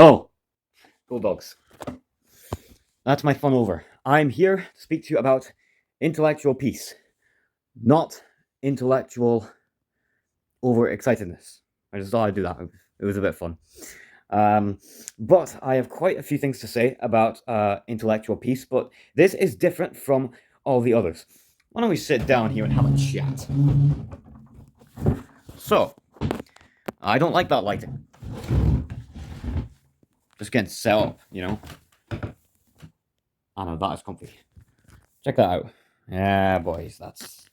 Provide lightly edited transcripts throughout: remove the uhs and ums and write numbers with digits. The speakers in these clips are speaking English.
Oh, Bulldogs. That's my fun over. I'm here to speak to you about intellectual peace, not intellectual overexcitedness. I just thought I'd do that. It was a bit fun. Um, but I have quite a few things to say about intellectual peace, but this is different from all the others. Why don't we sit down here and have a chat? So, I don't like that lighting. Just getting set up, you know? I know, that is comfy. Check that out. Yeah, boys, that's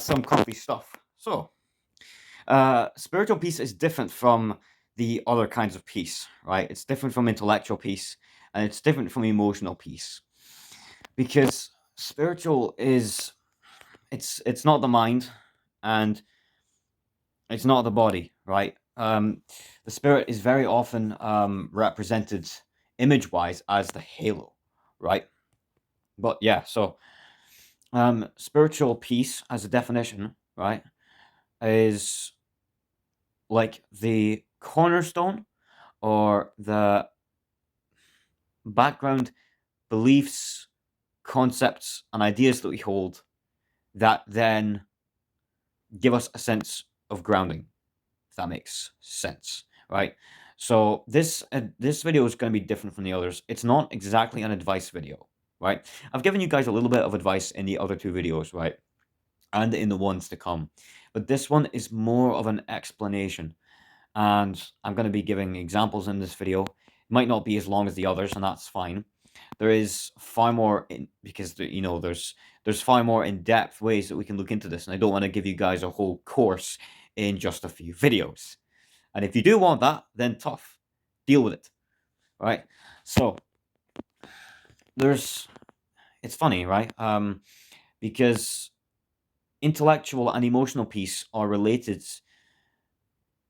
some comfy stuff. So, spiritual peace is different from the other kinds of peace, right? It's different from intellectual peace, and it's different from emotional peace, because spiritual is it's not the mind, and it's not the body, right? The spirit is very often represented image-wise as the halo, right? But yeah, so spiritual peace, as a definition, right, is like the cornerstone or the background beliefs, concepts, and ideas that we hold that then give us a sense of grounding, if that makes sense, right? So this video is going to be different from the others. It's not exactly an advice video, right? I've given you guys a little bit of advice in the other two videos, right? And in the ones to come. But this one is more of an explanation. And I'm going to be giving examples in this video. It might not be as long as the others, and that's fine. There is far more because there's far more in-depth ways that we can look into this, and I don't want to give you guys a whole course in just a few videos. And if you do want that, then tough, deal with it, right? So it's funny, right? Because intellectual and emotional peace are related.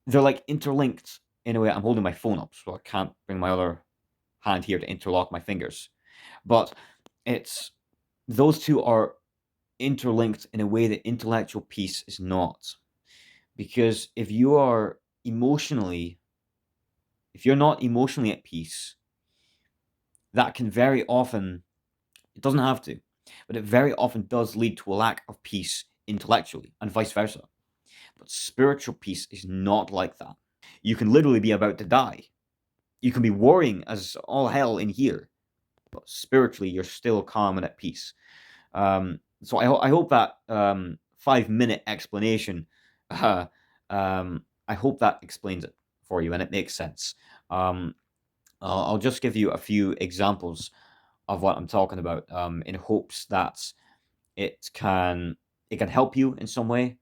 They're like interlinked in a way. I'm holding my phone up, so I can't bring my other hand here to interlock my fingers. But it's those two are interlinked in a way that intellectual peace is not. Because if you're not emotionally at peace, that can very often, it doesn't have to, but it very often does lead to a lack of peace intellectually, and vice versa. But spiritual peace is not like that. You can literally be about to die. You can be worrying as all hell in here, but spiritually you're still calm and at peace. So I hope that 5-minute explanation, I hope that explains it for you and it makes sense. I'll just give you a few examples of what I'm talking about, in hopes that it can help you in some way.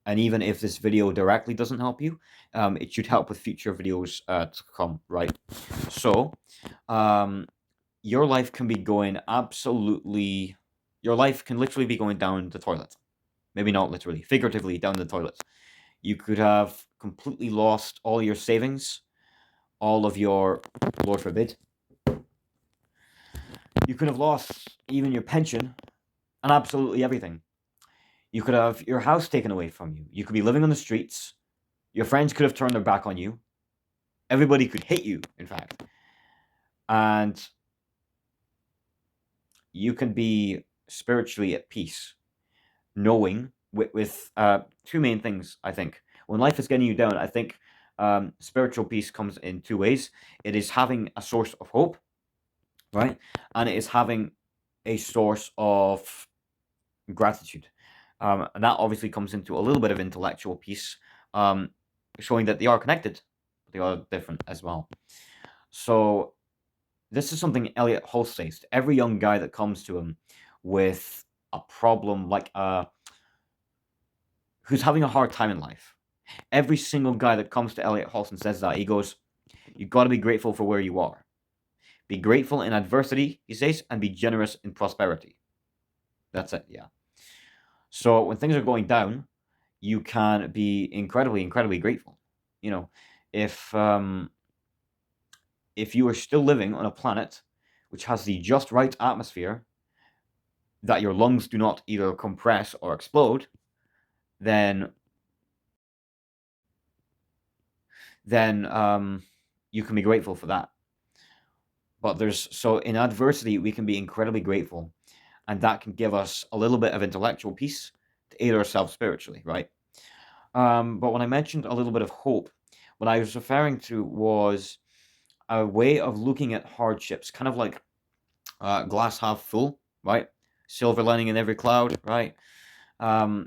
And even if this video directly doesn't help you, it should help with future videos to come, right? So, your life can be going absolutely, your life can literally be going down the toilet. Maybe not literally, figuratively down the toilet. You could have completely lost all your savings, all of your, Lord forbid, you could have lost even your pension and absolutely everything. You could have your house taken away from you. You could be living on the streets. Your friends could have turned their back on you. Everybody could hate you, in fact. And you can be spiritually at peace, knowing with two main things, I think. When life is getting you down, I think spiritual peace comes in two ways. It is having a source of hope, right? And it is having a source of gratitude. And that obviously comes into a little bit of intellectual peace, showing that they are connected, but they are different as well. So this is something Elliot Hull says to every young guy that comes to him with a problem, like who's having a hard time in life. Every single guy that comes to Elliot Halston says that. He goes, you got to be grateful for where you are. Be grateful in adversity, he says, and be generous in prosperity. That's it, yeah. So when things are going down, you can be incredibly, incredibly grateful. You know, if you are still living on a planet which has the just right atmosphere, that your lungs do not either compress or explode, then you can be grateful for that. But so in adversity, we can be incredibly grateful, and that can give us a little bit of intellectual peace to aid ourselves spiritually, right? But when I mentioned a little bit of hope, what I was referring to was a way of looking at hardships, kind of like glass half full, right? Silver lining in every cloud, right?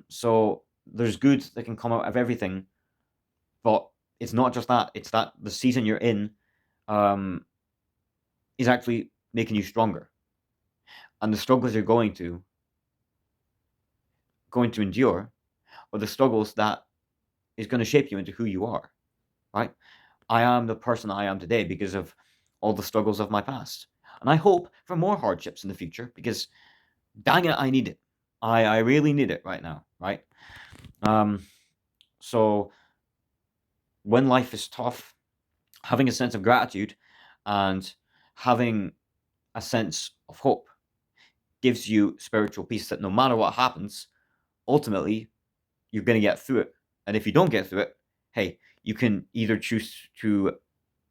So there's good that can come out of everything, but it's not just that. It's that the season you're in um, is actually making you stronger, and the struggles you're going to endure, are the struggles that is going to shape you into who you are, right? I am the person I am today because of all the struggles of my past. And I hope for more hardships in the future because, dang it, I need it. I really need it right now, right? Um, so when life is tough, having a sense of gratitude and having a sense of hope gives you spiritual peace that no matter what happens, ultimately, you're going to get through it. And if you don't get through it, hey, you can either choose to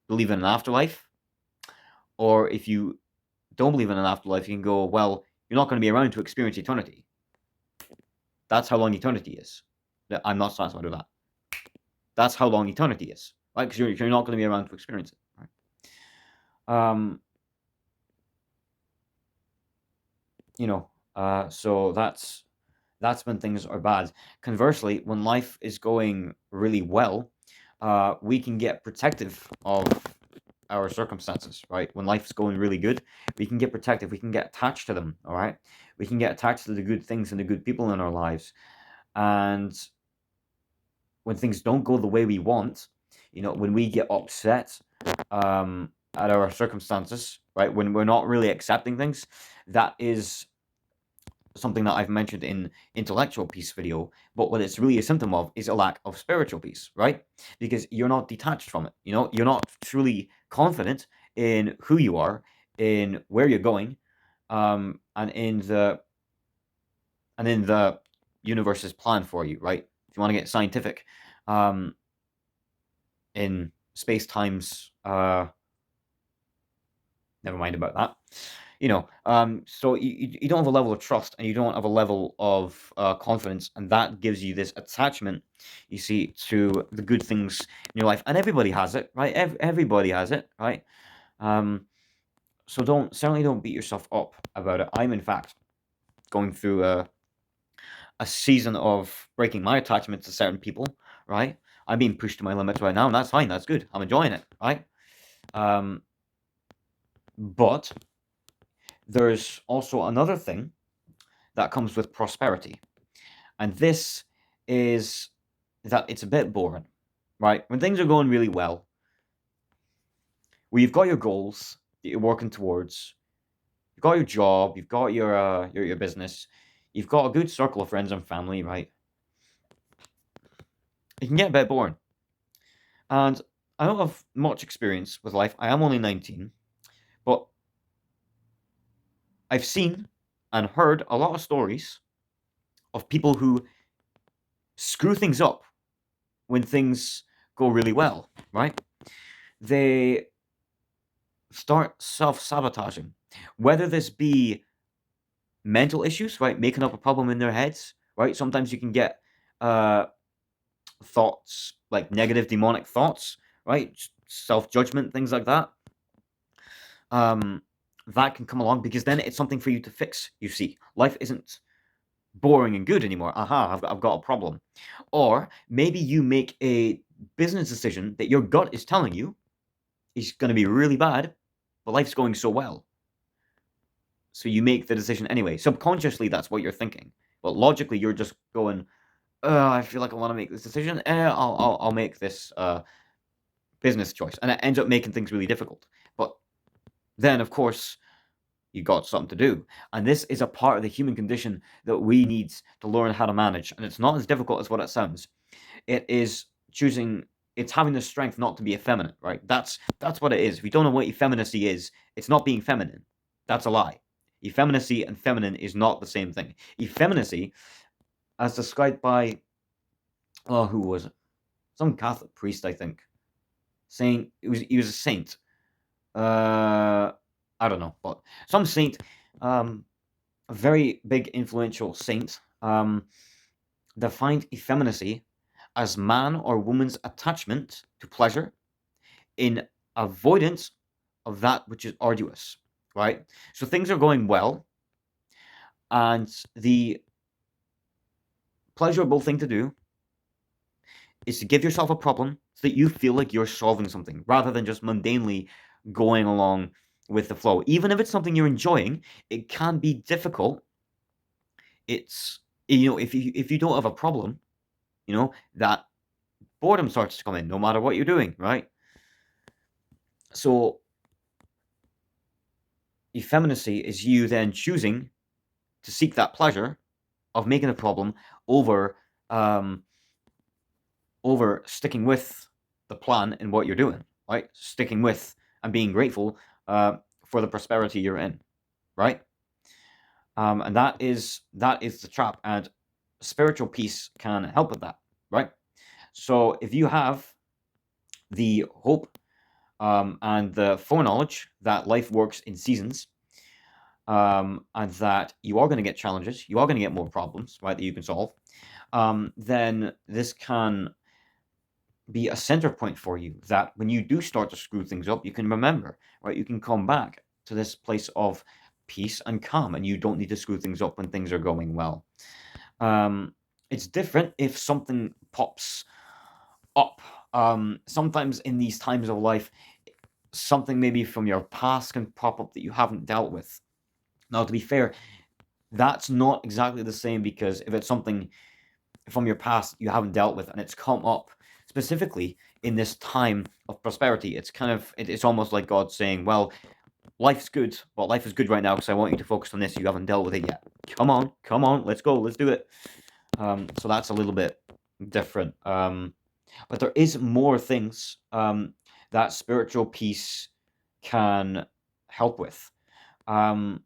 believe in an afterlife, or if you don't believe in an afterlife, you can go, well, you're not going to be around to experience eternity. That's how long eternity is. I'm not satisfied with that. That's how long eternity is, right? Because you're not going to be around to experience it, right? So that's when things are bad. Conversely, when life is going really well, we can get protective of our circumstances, right? When life's going really good, we can get protective. We can get attached to them, all right? We can get attached to the good things and the good people in our lives. And when things don't go the way we want, when we get upset at our circumstances, right? When we're not really accepting things, that is something that I've mentioned in intellectual peace video, but what it's really a symptom of is a lack of spiritual peace, right? Because you're not detached from it. You're not truly confident in who you are, in where you're going, and in the universe's plan for you, right? If you want to get scientific, um, in space times, never mind about that. So you don't have a level of trust and you don't have a level of confidence, and that gives you this attachment, you see, to the good things in your life. And everybody has it, right? Everybody has it, right? So certainly don't beat yourself up about it. I'm in fact going through a season of breaking my attachment to certain people, right? I'm being pushed to my limits right now, and that's fine. That's good. I'm enjoying it, right? But there's also another thing that comes with prosperity. And this is that it's a bit boring, right? When things are going really well, where you've got your goals that you're working towards, you've got your job, you've got your business, you've got a good circle of friends and family, right? It can get a bit boring. And I don't have much experience with life. I am only 19, but I've seen and heard a lot of stories of people who screw things up when things go really well, right? They start self-sabotaging, whether this be mental issues, right, making up a problem in their heads, right? Sometimes you can get thoughts like negative demonic thoughts, right, self-judgment, things like that. That can come along because then it's something for you to fix. You see, life isn't boring and good anymore. I've got a problem. Or maybe you make a business decision that your gut is telling you is going to be really bad, but life's going so well. So you make the decision anyway. Subconsciously, that's what you're thinking. But logically, you're just going, I feel like I want to make this decision. I'll make this business choice. And it ends up making things really difficult. But then, of course, you got something to do. And this is a part of the human condition that we need to learn how to manage. And it's not as difficult as what it sounds. It is it's having the strength not to be effeminate, right? That's what it is. If you don't know what effeminacy is, it's not being feminine. That's a lie. Effeminacy and feminine is not the same thing. Effeminacy, as described by, who was it? Some Catholic priest, I think. Saying he was a saint. I don't know, but some saint, a very big influential saint, defined effeminacy as man or woman's attachment to pleasure in avoidance of that which is arduous, right? So things are going well, and the pleasurable thing to do is to give yourself a problem so that you feel like you're solving something rather than just mundanely going along with the flow. Even if it's something you're enjoying, it can be difficult. It's if you don't have a problem, that boredom starts to come in no matter what you're doing, right? So effeminacy is you then choosing to seek that pleasure of making a problem over um, over sticking with the plan and what you're doing, right? Sticking with and being grateful for the prosperity you're in, right? And that is the trap, and spiritual peace can help with that, right? So if you have the hope and the foreknowledge that life works in seasons, and that you are going to get challenges, you are going to get more problems, right, that you can solve, then this can be a center point for you that when you do start to screw things up, you can remember, right? You can come back to this place of peace and calm, and you don't need to screw things up when things are going well. It's different if something pops up. Sometimes in these times of life, something maybe from your past can pop up that you haven't dealt with. Now, to be fair, that's not exactly the same, because if it's something from your past you haven't dealt with and it's come up specifically in this time of prosperity, it's almost like God saying, well, life's good, but life is good right now because I want you to focus on this. You haven't dealt with it yet. Come on, let's go, let's do it. So that's a little bit different. But there is more things that spiritual peace can help with. Um,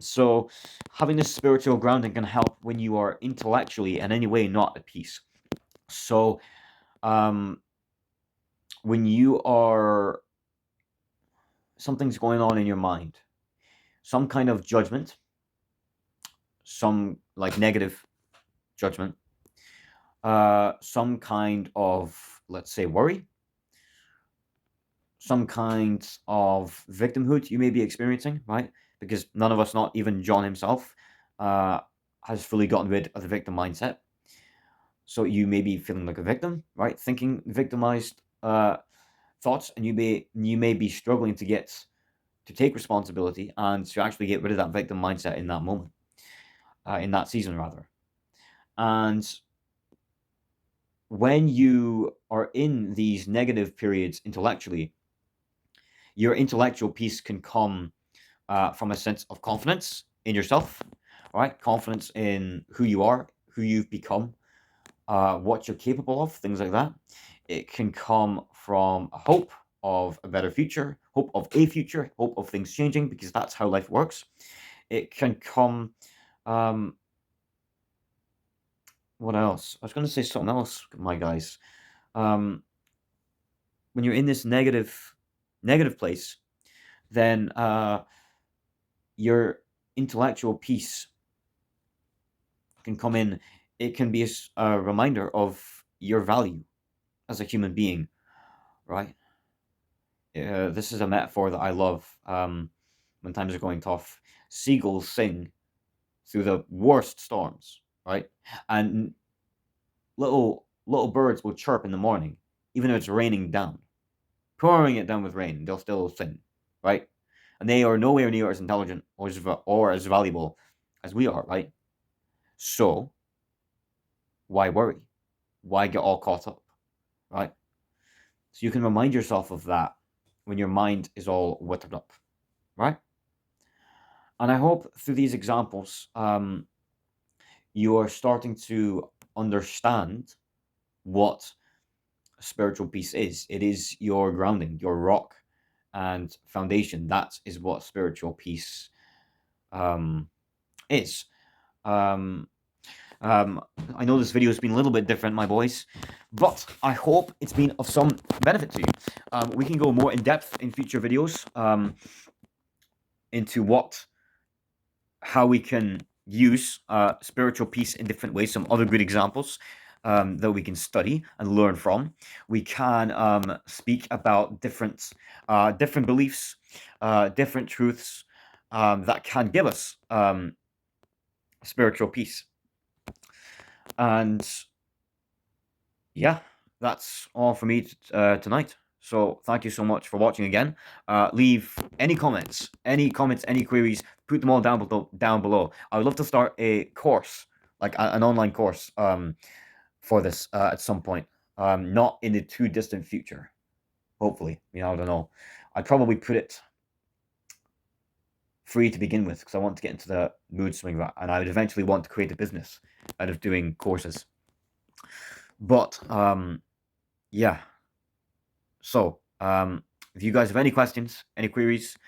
so having this spiritual grounding can help when you are intellectually in any way not at peace. So um, when you are something's going on in your mind, some kind of judgment, some like negative judgment, some kind of, let's say, worry, some kind of victimhood you may be experiencing, right? Because none of us, not even John himself, has fully gotten rid of the victim mindset. So you may be feeling like a victim, right? Thinking victimized thoughts, and you may be struggling to take responsibility and to actually get rid of that victim mindset in that moment, in that season rather. And when you are in these negative periods intellectually, your intellectual peace can come from a sense of confidence in yourself, right? Confidence in who you are, who you've become, what you're capable of, things like that. It can come from a hope of a better future, hope of a future, hope of things changing, because that's how life works. It can come. Um, what else? I was going to say something else, my guys. Um, when you're in this negative place, then your intellectual peace can come in. It can be a reminder of your value as a human being, right? This is a metaphor that I love. When times are going tough, seagulls sing through the worst storms, right? And little birds will chirp in the morning, even if it's raining down, pouring it down with rain. They'll still sing, right? And they are nowhere near as intelligent or as valuable as we are, right? So why worry? Why get all caught up, right? So you can remind yourself of that when your mind is all withered up, right? And I hope through these examples, you are starting to understand what spiritual peace is. It is your grounding, your rock and foundation. That is what spiritual peace is. Um, I know this video has been a little bit different, my boys, but I hope it's been of some benefit to you. We can go more in depth in future videos into how we can use spiritual peace in different ways. Some other good examples that we can study and learn from. We can speak about different beliefs, different truths that can give us spiritual peace. And yeah, that's all for me tonight. So thank you so much for watching again. Leave any comments, any queries, put them all down below. I would love to start a course, like an online course for this at some point. Not in the too distant future. Hopefully. I don't know. I'd probably put it free to begin with because I want to get into the mood swing of that, and I would eventually want to create a business out of doing courses. But yeah. So if you guys have any questions, any queries,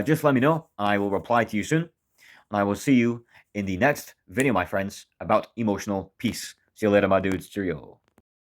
just let me know. I will reply to you soon. And I will see you in the next video, my friends, about emotional peace. See you later, my dudes. Cheerio.